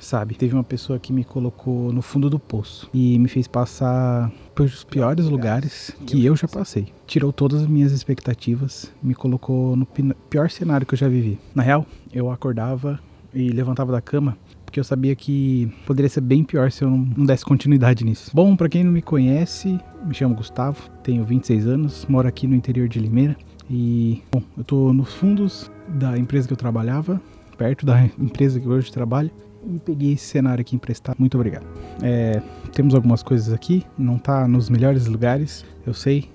sabe? Teve uma pessoa que me colocou no fundo do poço e me fez passar pelos piores lugares que eu já passei. Tirou todas as minhas expectativas, me colocou no pior cenário que eu já vivi. Na real, eu acordava e levantava da cama porque eu sabia que poderia ser bem pior se eu não desse continuidade nisso. Bom, pra quem não me conhece, me chamo Gustavo, tenho 26 anos, moro aqui no interior de Limeira e, bom, eu tô nos fundos da empresa que eu trabalhava, perto da empresa que hoje trabalho, e peguei esse cenário aqui emprestado. Muito obrigado. Temos algumas coisas aqui, não tá nos melhores lugares, eu sei,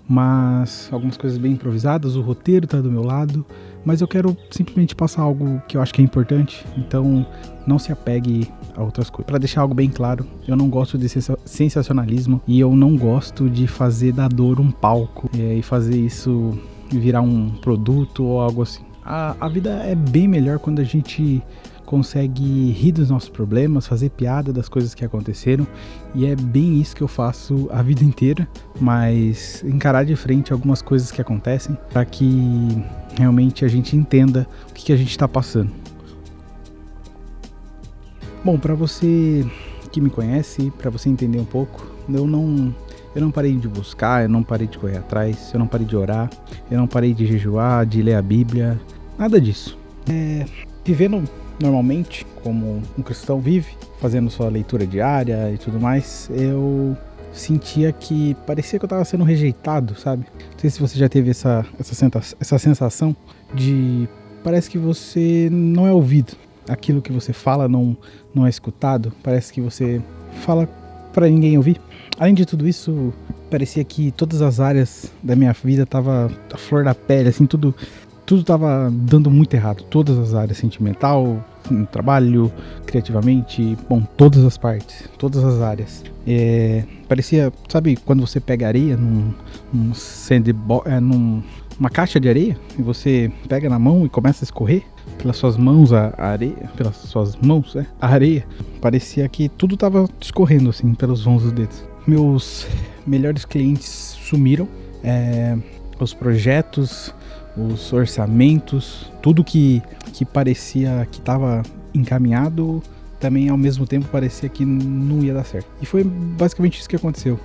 mas algumas coisas bem improvisadas, o roteiro tá do meu lado, mas eu quero simplesmente passar algo que eu acho que é importante, então não se apegue a outras coisas. Para deixar algo bem claro, eu não gosto de sensacionalismo e eu não gosto de fazer da dor um palco e fazer isso virar um produto ou algo assim. A vida é bem melhor quando a gente consegue rir dos nossos problemas, fazer piada das coisas que aconteceram, e é bem isso que eu faço a vida inteira, mas encarar de frente algumas coisas que acontecem para que realmente a gente entenda o que a gente está passando. Bom, para você que me conhece, para você entender um pouco, eu não parei de buscar, eu não parei de correr atrás, eu não parei de orar, eu não parei de jejuar, de ler a Bíblia, nada disso. Vivendo normalmente, como um cristão vive, fazendo sua leitura diária e tudo mais, eu sentia que parecia que eu estava sendo rejeitado, sabe? Não sei se você já teve essa sensação de parece que você não é ouvido. Aquilo que você fala não é escutado, parece que você fala para ninguém ouvir. Além de tudo isso, parecia que todas as áreas da minha vida tava a flor da pele, assim, tudo tava dando muito errado, todas as áreas, sentimental, no trabalho, criativamente, bom, todas as partes, todas as áreas. Parecia, sabe, quando você pega areia numa caixa de areia e você pega na mão e começa a escorrer pelas suas mãos a areia, parecia que tudo tava escorrendo assim pelos vãos dos dedos. Meus melhores clientes sumiram, os projetos, os orçamentos, tudo que parecia que estava encaminhado, também ao mesmo tempo parecia que não ia dar certo. E foi basicamente isso que aconteceu.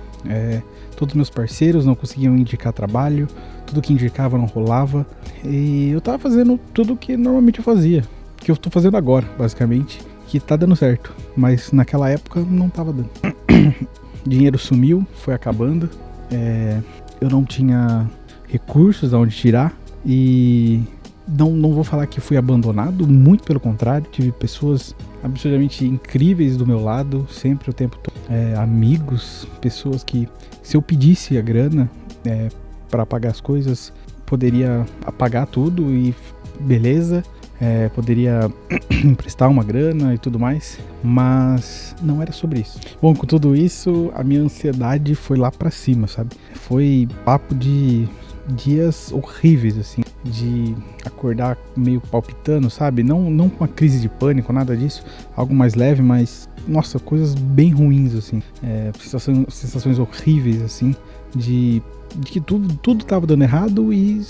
Todos os meus parceiros não conseguiam indicar trabalho, tudo que indicava não rolava, e eu tava fazendo tudo que normalmente eu fazia, que eu tô fazendo agora, basicamente, que tá dando certo, mas naquela época não tava dando. Dinheiro sumiu, foi acabando, eu não tinha recursos de onde tirar, e não vou falar que fui abandonado, muito pelo contrário, tive pessoas absurdamente incríveis do meu lado, sempre o tempo todo, amigos, pessoas que se eu pedisse a grana para pagar as coisas, poderia apagar tudo e beleza, poderia emprestar uma grana e tudo mais, mas não era sobre isso. Bom, com tudo isso, a minha ansiedade foi lá pra cima, sabe? Foi papo de dias horríveis, assim, de acordar meio palpitando, sabe? Não com uma crise de pânico, nada disso, algo mais leve, mas, nossa, coisas bem ruins, assim, sensações horríveis, assim, de que tudo tava dando errado e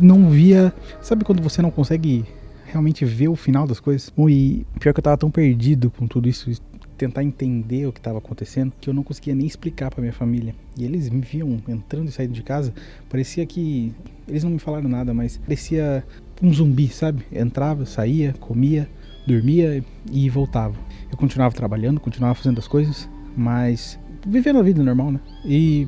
não via, sabe quando você não consegue realmente ver o final das coisas? Bom, e pior que eu tava tão perdido com tudo isso, tentar entender o que estava acontecendo, que eu não conseguia nem explicar para minha família. E eles me viam entrando e saindo de casa, parecia que eles não me falaram nada, mas parecia um zumbi, sabe? Entrava, saía, comia, dormia e voltava. Eu continuava trabalhando, continuava fazendo as coisas, mas vivendo a vida normal, né? E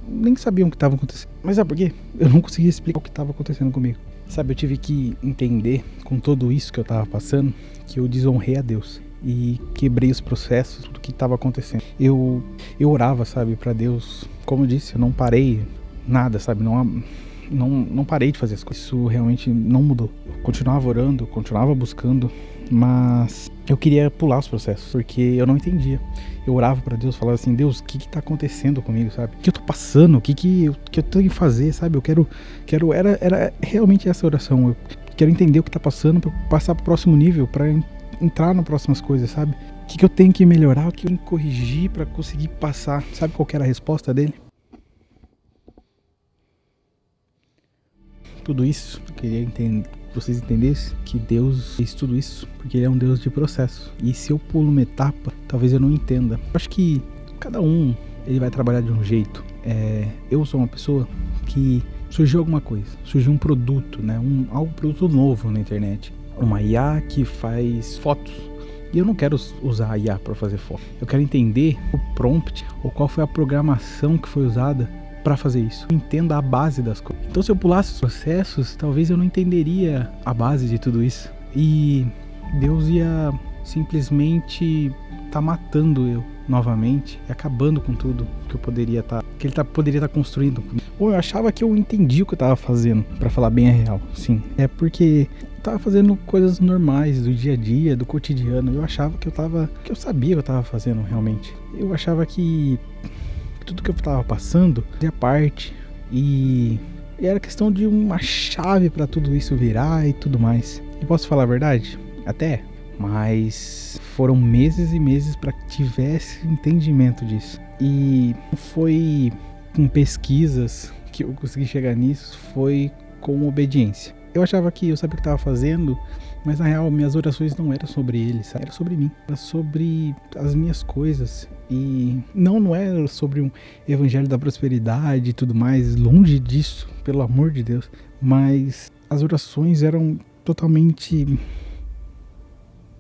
nem sabiam o que estava acontecendo. Mas sabe por quê? Eu não conseguia explicar o que estava acontecendo comigo. Sabe, eu tive que entender, com tudo isso que eu estava passando, que eu desonrei a Deus e quebrei os processos, tudo que estava acontecendo. Eu orava, sabe, para Deus. Como eu disse, eu não parei nada, sabe, não parei de fazer as coisas. Isso realmente não mudou. Eu continuava orando, continuava buscando, mas eu queria pular os processos, porque eu não entendia. Eu orava para Deus, falava assim: Deus, o que tá acontecendo comigo, sabe? O que eu tô passando? O que eu tenho que fazer, sabe? Eu quero era realmente essa oração. Eu quero entender o que tá passando para passar pro próximo nível, para entrar nas próximas coisas, sabe? O que eu tenho que melhorar, o que eu tenho que corrigir para conseguir passar. Sabe qual que era a resposta dele? Tudo isso eu queria entender, vocês entendessem que Deus fez tudo isso porque Ele é um Deus de processo. E se eu pulo uma etapa, talvez eu não entenda. Eu acho que cada um, ele vai trabalhar de um jeito. Eu sou uma pessoa que surgiu alguma coisa, surgiu um produto, né? Um produto novo na internet. Uma IA que faz fotos. E eu não quero usar a IA para fazer foto. Eu quero entender o prompt ou qual foi a programação que foi usada para fazer isso. Eu entendo a base das coisas. Então, se eu pulasse os processos, talvez eu não entenderia a base de tudo isso. E Deus ia simplesmente tá matando eu novamente e acabando com tudo que eu poderia poderia estar construindo. Ou eu achava que eu entendi o que eu tava fazendo, para falar bem a real. Sim, é porque eu tava fazendo coisas normais do dia a dia, do cotidiano. Eu achava que eu sabia o que eu tava fazendo realmente. Eu achava que tudo que eu tava passando fazia parte e era questão de uma chave para tudo isso virar e tudo mais. E posso falar a verdade? Até, mas foram meses e meses para que tivesse entendimento disso. E foi com pesquisas que eu consegui chegar nisso, foi com obediência. Eu achava que eu sabia o que estava fazendo, mas na real minhas orações não eram sobre ele, sabe? Era sobre mim, era sobre as minhas coisas. E não era sobre um evangelho da prosperidade e tudo mais, longe disso, pelo amor de Deus. Mas as orações eram totalmente...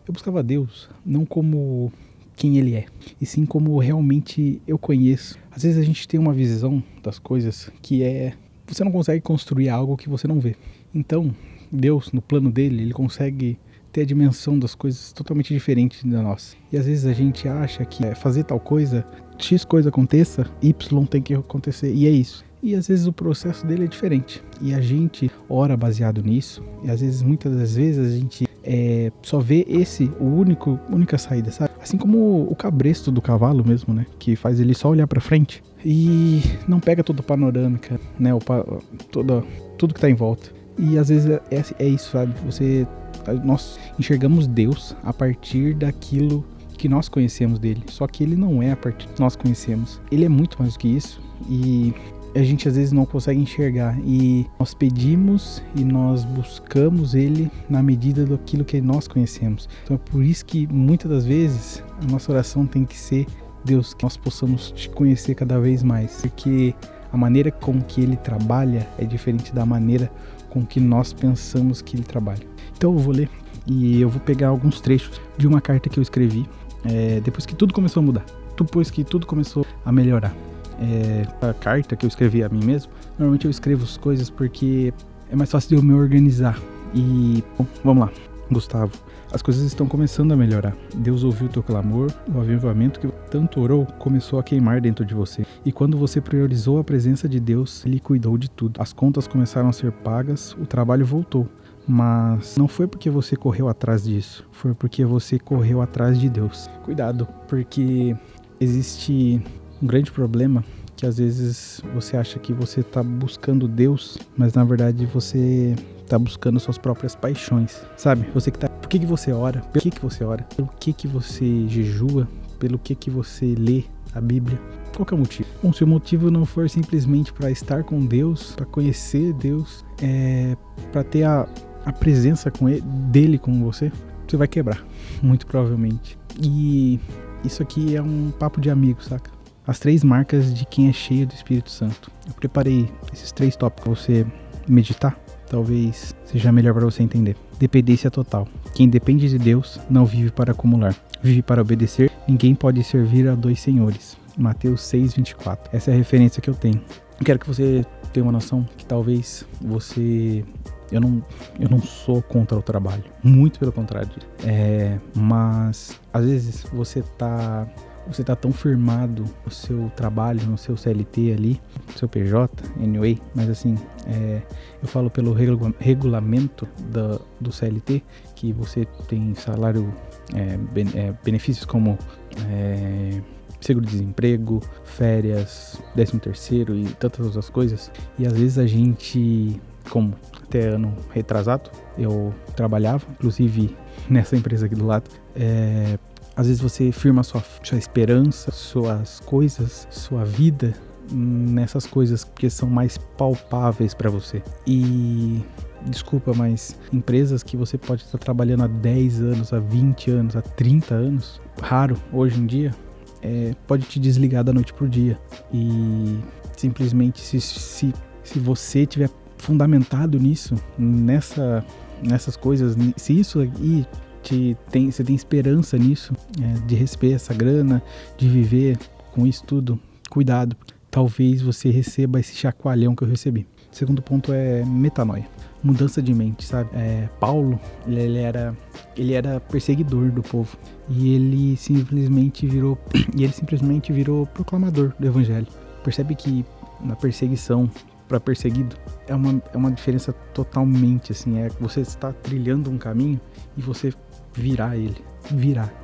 Eu buscava Deus, não como quem Ele é, e sim como realmente eu conheço. Às vezes a gente tem uma visão das coisas que você não consegue construir algo que você não vê. Então, Deus, no plano dele, Ele consegue ter a dimensão das coisas totalmente diferente da nossa. E às vezes a gente acha que fazer tal coisa, X coisa aconteça, Y tem que acontecer, e é isso. E às vezes o processo dele é diferente. E a gente ora baseado nisso, e às vezes, muitas das vezes, a gente só vê única saída, sabe? Assim como o cabresto do cavalo mesmo, né? Que faz ele só olhar pra frente e não pega toda a panorâmica, né? Tudo que tá em volta. E às vezes é isso, sabe? Nós enxergamos Deus a partir daquilo que nós conhecemos dele. Só que ele não é a partir do que nós conhecemos. Ele é muito mais do que isso. E a gente às vezes não consegue enxergar. E nós pedimos e nós buscamos ele na medida daquilo que nós conhecemos. Então é por isso que muitas das vezes a nossa oração tem que ser: Deus, que nós possamos te conhecer cada vez mais. Porque a maneira com que ele trabalha é diferente da maneira com que nós pensamos que ele trabalha. Então eu vou ler e eu vou pegar alguns trechos de uma carta que eu escrevi depois que tudo começou a mudar, depois que tudo começou a melhorar. A carta que eu escrevi a mim mesmo, normalmente eu escrevo as coisas porque é mais fácil de eu me organizar. E, bom, vamos lá. Gustavo, as coisas estão começando a melhorar. Deus ouviu o teu clamor, o avivamento que tanto orou começou a queimar dentro de você. E quando você priorizou a presença de Deus, Ele cuidou de tudo. As contas começaram a ser pagas, o trabalho voltou. Mas não foi porque você correu atrás disso, foi porque você correu atrás de Deus. Cuidado, porque existe um grande problema que às vezes você acha que você está buscando Deus, mas na verdade você está buscando suas próprias paixões, sabe? Por que você ora? Pelo que você ora? Pelo que você jejua? Pelo que você lê a Bíblia? Qual que é o motivo? Bom, se o motivo não for simplesmente para estar com Deus, para conhecer Deus, para ter a presença dele com você vai quebrar, muito provavelmente. E isso aqui é um papo de amigo, saca? As 3 marcas de quem é cheio do Espírito Santo. Eu preparei esses 3 tópicos para você meditar. Talvez seja melhor para você entender. Dependência total. Quem depende de Deus não vive para acumular, vive para obedecer. Ninguém pode servir a 2 senhores. Mateus 6:24. Essa é a referência que eu tenho. Eu quero que você tenha uma noção que talvez você... Eu não sou contra o trabalho, muito pelo contrário. Mas às vezes você tá tão firmado no seu trabalho, no seu CLT ali, no seu PJ, anyway, mas assim, eu falo pelo regulamento do CLT, que você tem salário, benefícios como seguro-desemprego, férias, 13º e tantas outras coisas. E às vezes a gente, como até ano retrasado, eu trabalhava, inclusive nessa empresa aqui do lado, às vezes você firma sua esperança, suas coisas, sua vida nessas coisas que são mais palpáveis para você. E desculpa, mas empresas que você pode estar trabalhando há 10 anos, há 20 anos, há 30 anos, raro hoje em dia, pode te desligar da noite pro dia. E simplesmente se você tiver fundamentado nisso, nessas coisas, se isso aí você tem esperança nisso, de receber essa grana, de viver com isso tudo, cuidado, talvez você receba esse chacoalhão que eu recebi. Segundo ponto é metanoia, mudança de mente, sabe? Paulo, ele era perseguidor do povo e ele simplesmente virou proclamador do evangelho. Percebe que na perseguição para perseguido é uma diferença totalmente, assim, você está trilhando um caminho e você virar,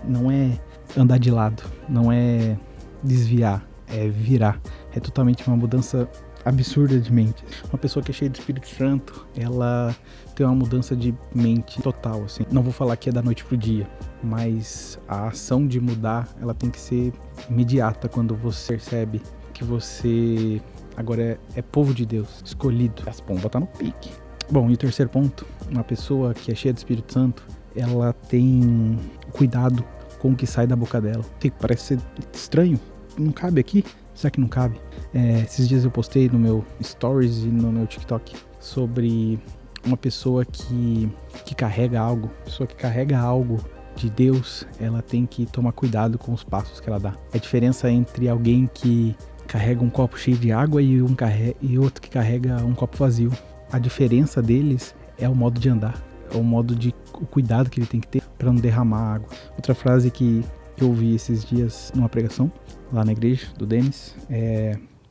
não é andar de lado, não é desviar, é virar, é totalmente uma mudança absurda de mente. Uma pessoa que é cheia do Espírito Santo, ela tem uma mudança de mente total, assim. Não vou falar que é da noite pro dia, mas a ação de mudar, ela tem que ser imediata quando você percebe que você agora é povo de Deus, escolhido. As pombas tá no pique. Bom, e o terceiro ponto, uma pessoa que é cheia do Espírito Santo, ela tem cuidado com o que sai da boca dela. Parece ser estranho, não cabe aqui? Será que não cabe? Esses dias eu postei no meu Stories e no meu TikTok sobre uma pessoa que carrega algo. Pessoa que carrega algo de Deus, ela tem que tomar cuidado com os passos que ela dá. A diferença entre alguém que carrega um copo cheio de água e outro que carrega um copo vazio. A diferença deles é o modo de andar, é o cuidado que ele tem que ter para não derramar água. Outra frase que eu ouvi esses dias numa pregação lá na igreja do Denis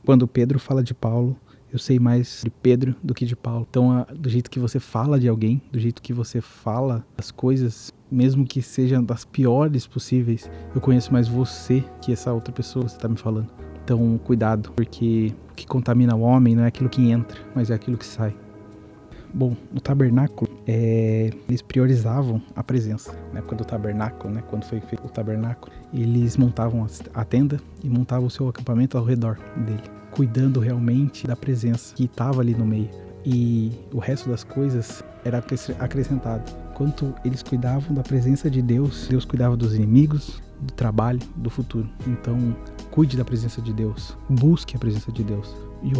quando Pedro fala de Paulo, eu sei mais de Pedro do que de Paulo. Então, do jeito que você fala de alguém, do jeito que você fala das coisas, mesmo que sejam das piores possíveis, eu conheço mais você que essa outra pessoa que você está me falando. Então, cuidado, porque o que contamina o homem não é aquilo que entra, mas é aquilo que sai. Bom, no tabernáculo, eles priorizavam a presença. Na época do tabernáculo, né, quando foi feito o tabernáculo, eles montavam a tenda e montavam o seu acampamento ao redor dele, cuidando realmente da presença que estava ali no meio. E o resto das coisas era acrescentado. Enquanto eles cuidavam da presença de Deus, Deus cuidava dos inimigos, do trabalho, do futuro. Então, cuide da presença de Deus, busque a presença de Deus. E o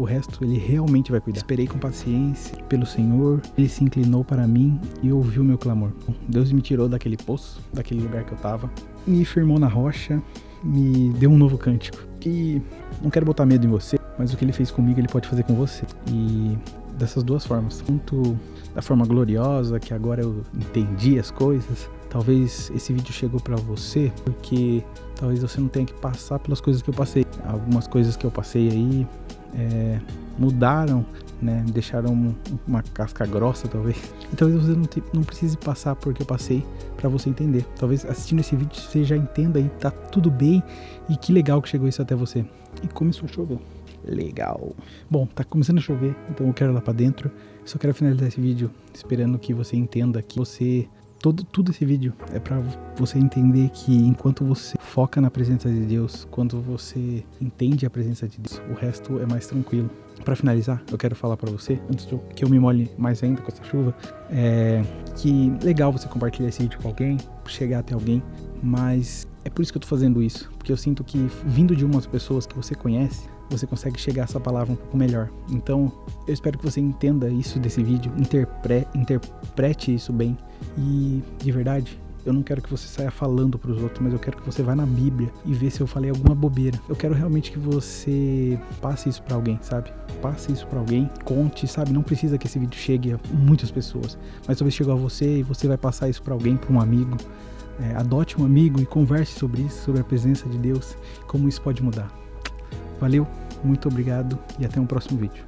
resto ele realmente vai cuidar. Esperei com paciência pelo Senhor, ele se inclinou para mim e ouviu meu clamor. Deus me tirou daquele poço, daquele lugar que eu estava, me firmou na rocha, me deu um novo cântico. E não quero botar medo em você, mas o que ele fez comigo, ele pode fazer com você. E dessas duas formas, tanto da forma gloriosa, que agora eu entendi as coisas. Talvez esse vídeo chegou pra você porque talvez você não tenha que passar pelas coisas que eu passei. Algumas coisas que eu passei aí mudaram, né? Deixaram uma casca grossa, talvez. E talvez você não precise passar por que eu passei pra você entender. Talvez assistindo esse vídeo você já entenda e tá tudo bem. E que legal que chegou isso até você. E começou a chover. Legal. Bom, tá começando a chover, então eu quero ir lá pra dentro. Só quero finalizar esse vídeo esperando que você entenda que você... Tudo esse vídeo é para você entender que enquanto você foca na presença de Deus, quando você entende a presença de Deus, o resto é mais tranquilo. Para finalizar, eu quero falar para você, antes que eu me molhe mais ainda com essa chuva, que legal você compartilhar esse vídeo com alguém, chegar até alguém, mas é por isso que eu tô fazendo isso, porque eu sinto que vindo de umas pessoas que você conhece, você consegue chegar a essa palavra um pouco melhor. Então, eu espero que você entenda isso desse vídeo, interprete isso bem. E, de verdade, eu não quero que você saia falando para os outros, mas eu quero que você vá na Bíblia e vê se eu falei alguma bobeira. Eu quero realmente que você passe isso para alguém, sabe? Passe isso para alguém, conte, sabe? Não precisa que esse vídeo chegue a muitas pessoas, mas talvez chegue a você e você vai passar isso para alguém, para um amigo. Adote um amigo e converse sobre isso, sobre a presença de Deus, como isso pode mudar. Valeu, muito obrigado e até um próximo vídeo.